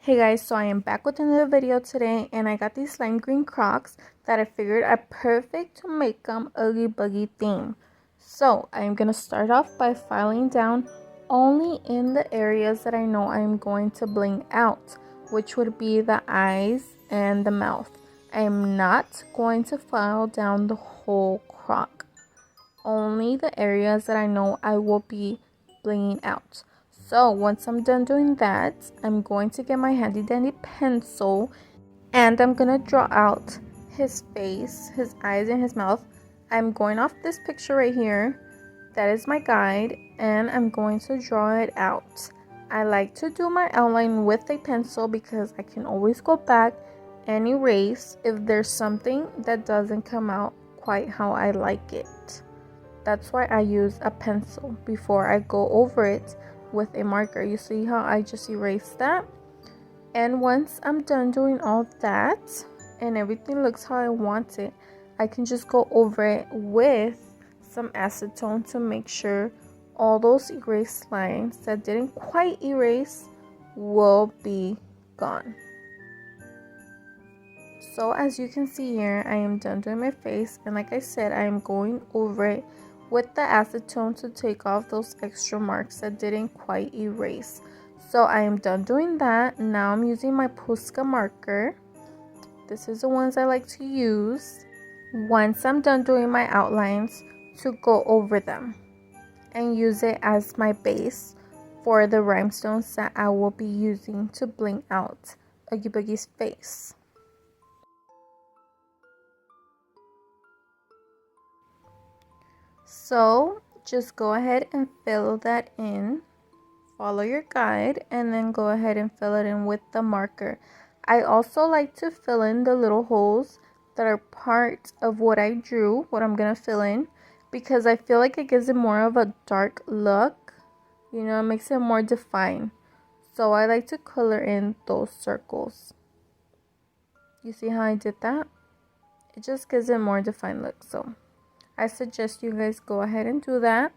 Hey guys, so I am back with another video today, and I got these lime green Crocs that I figured are perfect to make them Oogie Boogie theme. So I am going to start off by filing down only in the areas that I know I am going to bling out, which would be the eyes and the mouth. I am not going to file down the whole Croc, only the areas that I know I will be blinging out. So once I'm done doing that, I'm going to get my handy dandy pencil and I'm gonna draw out his face, his eyes, and his mouth. I'm going off this picture right here. That is my guide, and I'm going to draw it out. I like to do my outline with a pencil because I can always go back and erase if there's something that doesn't come out quite how I like it. That's why I use a pencil before I go over it with a marker. You see how I just erased that? And once I'm done doing all that and everything looks how I want it, I can just go over it with some acetone to make sure all those erased lines that didn't quite erase will be gone. So as you can see here, I am done doing my face, and like I said, I am going over it with the acetone to take off those extra marks that didn't quite erase. So I am done doing that. Now I'm using my Posca marker. This is the ones I like to use once I'm done doing my outlines to go over them and use it as my base for the rhinestones that I will be using to bling out Oogie Boogie's face. So just go ahead and fill that in. Follow your guide and then go ahead and fill it in with the marker. I also like to fill in the little holes that are part of what I drew, what I'm going to fill in, because I feel like it gives it more of a dark look. You know, it makes it more defined. So I like to color in those circles. You see how I did that? It just gives it a more defined look. So I suggest you guys go ahead and do that.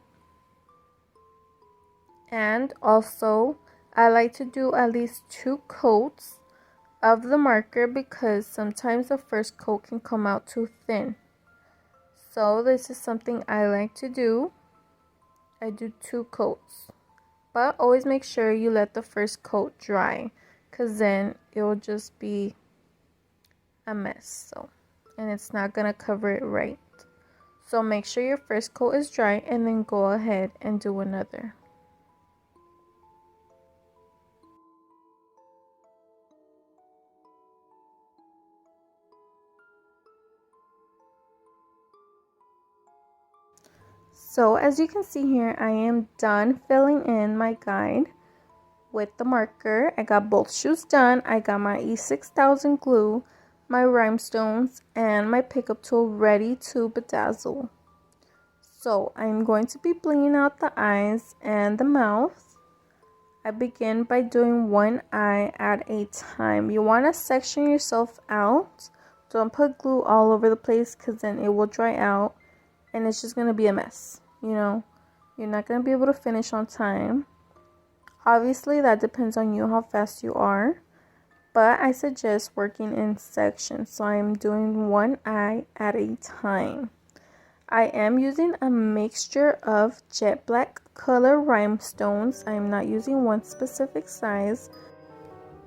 And also, I like to do at least 2 coats of the marker because sometimes the first coat can come out too thin. So this is something I like to do. I do 2 coats. But always make sure you let the first coat dry, because then it will just be a mess. And it's not going to cover it right. So make sure your first coat is dry and then go ahead and do another. So as you can see here, I am done filling in my guide with the marker. I got both shoes done. I got my E6000 glue, my rhinestones, and my pickup tool ready to bedazzle. So I'm going to be blinging out the eyes and the mouth. I begin by doing one eye at a time. You want to section yourself out. Don't put glue all over the place because then it will dry out and it's just going to be a mess. You know, you're not going to be able to finish on time. Obviously, that depends on you how fast you are. But I suggest working in sections. So I'm doing one eye at a time. I am using a mixture of jet black color rhinestones. I am not using one specific size,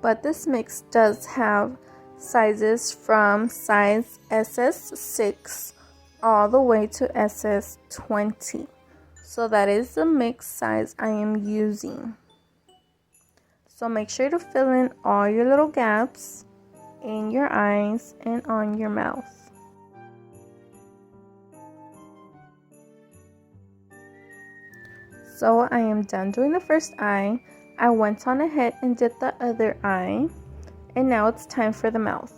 but this mix does have sizes from size SS6 all the way to SS20. So that is the mix size I am using. So make sure to fill in all your little gaps in your eyes and on your mouth. So I am done doing the first eye. I went on ahead and did the other eye. And now it's time for the mouth.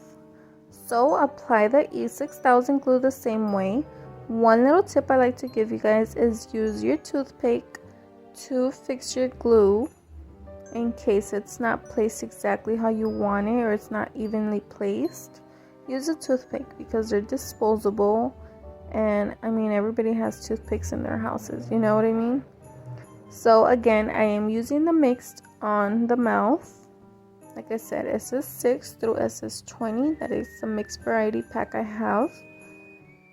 So apply the E6000 glue the same way. One little tip I like to give you guys is use your toothpick to fix your glue in case it's not placed exactly how you want it or it's not evenly placed. Use a toothpick because they're disposable, and I mean everybody has toothpicks in their houses, you know what I mean? So again, I am using the mixed on the mouth. Like like I said, SS6 through SS20. That is the mixed variety pack I have.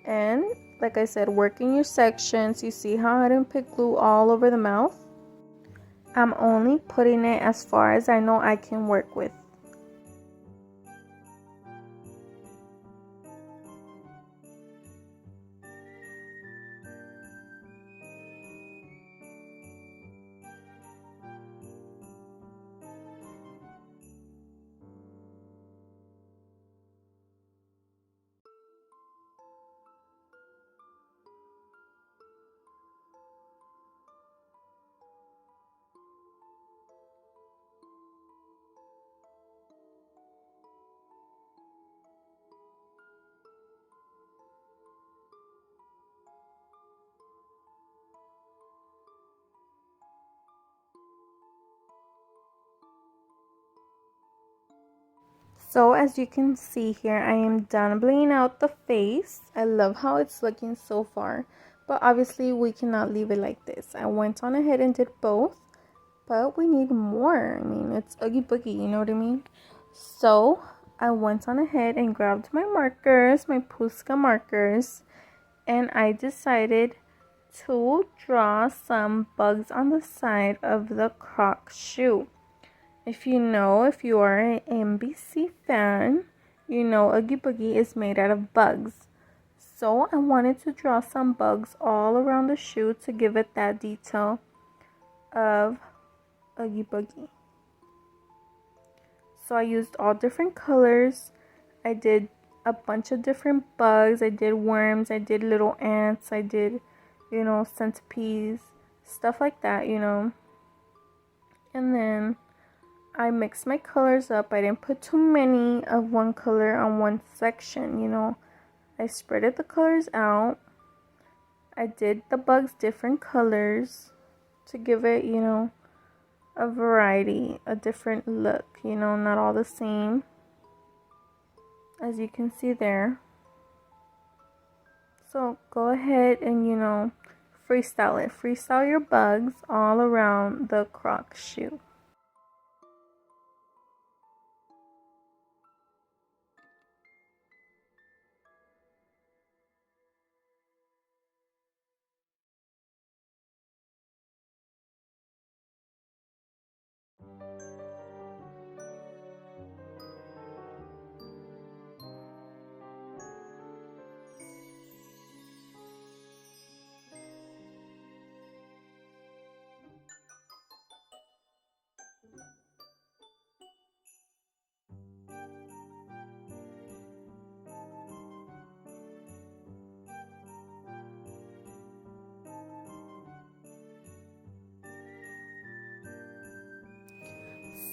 And like I said, work in your sections. You see how I didn't put glue all over the mouth? I'm only putting it as far as I know I can work with. So as you can see here, I am done blinging out the face. I love how it's looking so far, but obviously we cannot leave it like this. I went on ahead and did both, but we need more. I mean, it's Oogie Boogie, you know what I mean? So I went on ahead and grabbed my markers, my Pusca markers, and I decided to draw some bugs on the side of the Crocs shoe. If you are an NBC fan, you know Oogie Boogie is made out of bugs. So I wanted to draw some bugs all around the shoe to give it that detail of Oogie Boogie. So I used all different colors. I did a bunch of different bugs. I did worms. I did little ants. I did, centipedes, stuff like that, And then I mixed my colors up. I didn't put too many of one color on one section, I spreaded the colors out. I did the bugs different colors to give it, a variety, a different look, not all the same, as you can see there. So go ahead and, freestyle it. Freestyle your bugs all around the Crocs shoe.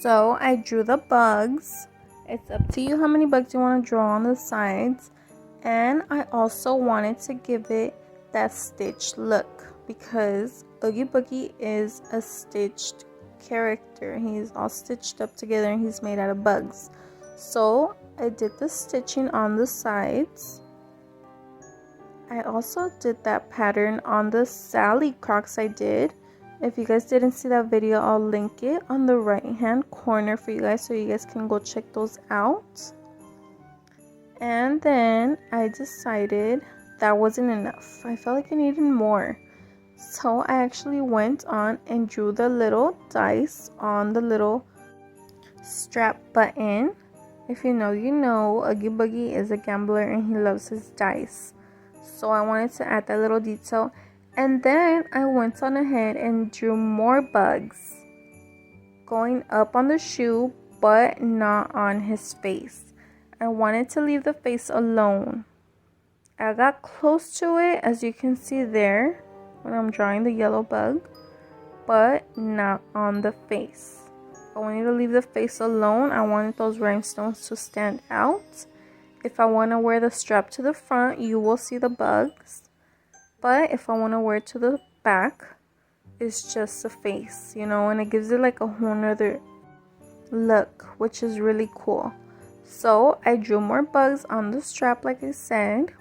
So I drew the bugs. It's up to you how many bugs you want to draw on the sides. And I also wanted to give it that stitched look because Oogie Boogie is a stitched character. He's all stitched up together and he's made out of bugs. So I did the stitching on the sides. I also did that pattern on the Sally Crocs I did. If you guys didn't see that video, I'll link it on the right hand corner for you guys so you guys can go check those out. And then I decided that wasn't enough. I felt like I needed more. So I actually went on and drew the little dice on the little strap button. If you know, you know. Oogie Boogie is a gambler and he loves his dice. So I wanted to add that little detail. And then I went on ahead and drew more bugs going up on the shoe, but not on his face. I wanted to leave the face alone. I got close to it, as you can see there, when I'm drawing the yellow bug, but not on the face. I wanted to leave the face alone. I wanted those rhinestones to stand out. If I want to wear the strap to the front, you will see the bugs. But if I want to wear it to the back, it's just the face, and it gives it like a whole nother look, which is really cool. So I drew more bugs on the strap, like I said.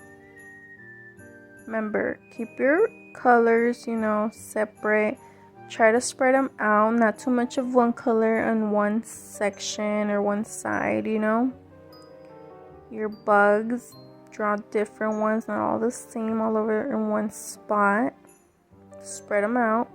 Remember, keep your colors, separate. try to spread them out, not too much of one color on one section or one side, you know. Your bugs, draw different ones, not all the same all over in one spot. Spread them out.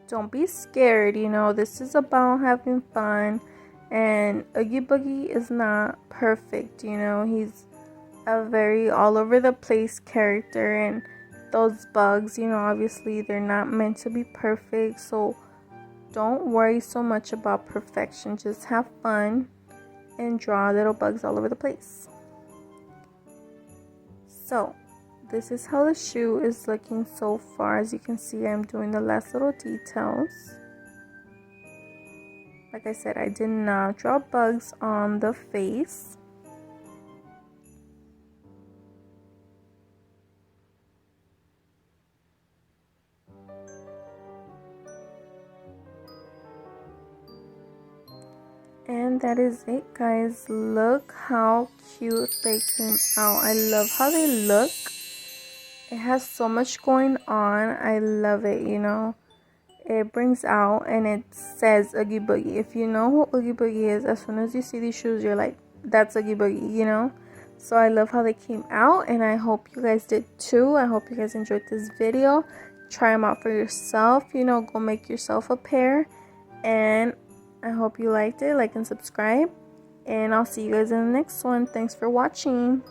Don't be scared, you know, this is about having fun, and Oogie Boogie is not perfect, you know, he's a very all over the place character, and those bugs, you know, obviously they're not meant to be perfect, so don't worry so much about perfection. Just have fun and draw little bugs all over the place. So this is how the shoe is looking so far. As you can see, I'm doing the last little details. Like I said, I did not draw bugs on the face. And that is it, guys. Look how cute they came out. I love how they look. It has so much going on. I love it, you know. It brings out, and it says Oogie Boogie. If you know who Oogie Boogie is, as soon as you see these shoes, you're like, that's Oogie Boogie, you know. So I love how they came out, and I hope you guys did too. I hope you guys enjoyed this video. Try them out for yourself, you know. Go make yourself a pair, and I hope you liked it. Like and subscribe, and I'll see you guys in the next one. Thanks for watching.